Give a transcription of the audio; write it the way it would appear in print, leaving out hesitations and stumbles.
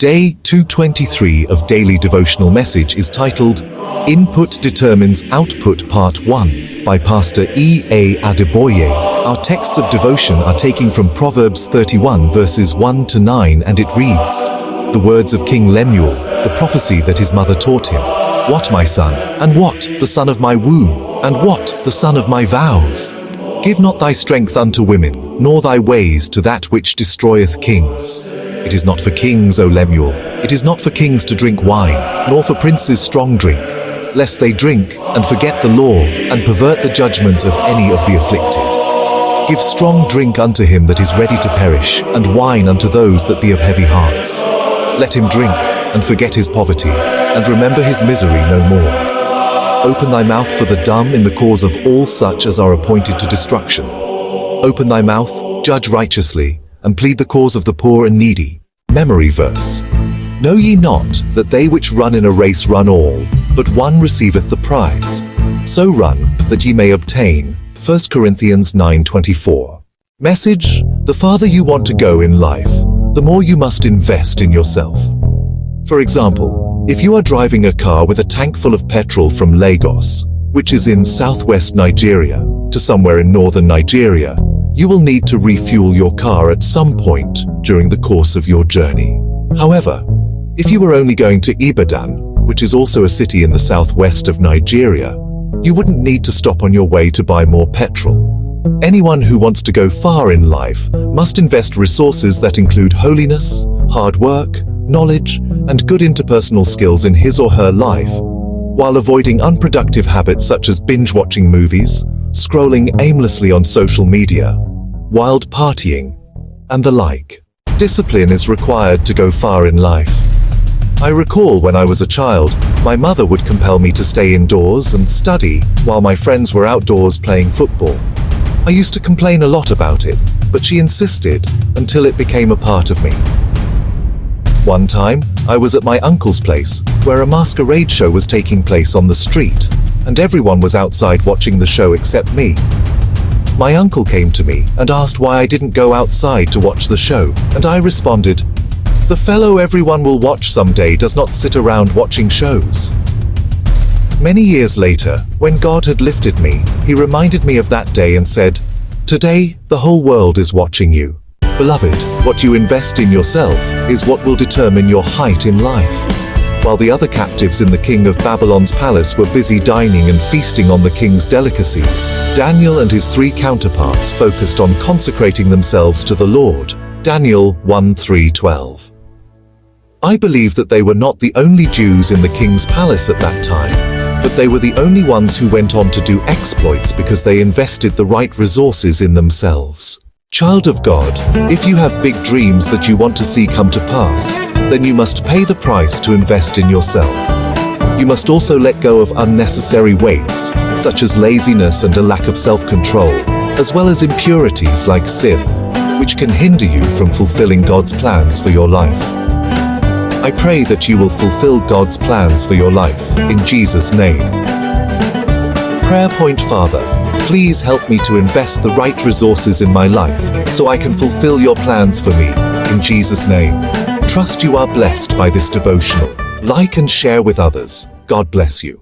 Day 223 of Daily Devotional Message is titled, Input Determines Output Part 1 by Pastor E.A. Adeboye. Our texts of devotion are taken from Proverbs 31 verses 1 to 9, and it reads, the words of King Lemuel, the prophecy that his mother taught him. What, my son, and what, the son of my womb, and what, the son of my vows? Give not thy strength unto women, nor thy ways to that which destroyeth kings. It is not for kings, O Lemuel, it is not for kings to drink wine, nor for princes strong drink, lest they drink, and forget the law, and pervert the judgment of any of the afflicted. Give strong drink unto him that is ready to perish, and wine unto those that be of heavy hearts. Let him drink, and forget his poverty, and remember his misery no more. Open thy mouth for the dumb in the cause of all such as are appointed to destruction. Open thy mouth, judge righteously, and plead the cause of the poor and needy. Memory verse. Know ye not that they which run in a race run all, but one receiveth the prize? So run, that ye may obtain. 1 Corinthians 9:24. Message: the farther you want to go in life, the more you must invest in yourself. For example, if you are driving a car with a tank full of petrol from Lagos, which is in southwest Nigeria, to somewhere in northern Nigeria, you will need to refuel your car at some point during the course of your journey. However, if you were only going to Ibadan, which is also a city in the southwest of Nigeria, you wouldn't need to stop on your way to buy more petrol. Anyone who wants to go far in life must invest resources that include holiness, hard work, knowledge, and good interpersonal skills in his or her life, while avoiding unproductive habits such as binge-watching movies, scrolling aimlessly on social media, wild partying, and the like. Discipline is required to go far in life. I recall when I was a child, my mother would compel me to stay indoors and study while my friends were outdoors playing football. I used to complain a lot about it, but she insisted until it became a part of me. One time, I was at my uncle's place, where a masquerade show was taking place on the street, and everyone was outside watching the show except me. My uncle came to me and asked why I didn't go outside to watch the show, and I responded, "The fellow everyone will watch someday does not sit around watching shows." Many years later, when God had lifted me, He reminded me of that day and said, "Today, the whole world is watching you. Beloved, what you invest in yourself is what will determine your height in life." While the other captives in the king of Babylon's palace were busy dining and feasting on the king's delicacies, Daniel and his three counterparts focused on consecrating themselves to the Lord. Daniel 1:3-12. I believe that they were not the only Jews in the king's palace at that time, but they were the only ones who went on to do exploits because they invested the right resources in themselves. Child of God, if you have big dreams that you want to see come to pass, then you must pay the price to invest in yourself. You must also let go of unnecessary weights, such as laziness and a lack of self-control, as well as impurities like sin, which can hinder you from fulfilling God's plans for your life. I pray that you will fulfill God's plans for your life, in Jesus' name. Prayer point: Father, please help me to invest the right resources in my life so I can fulfill your plans for me, in Jesus' name. Trust you are blessed by this devotional. Like and share with others. God bless you.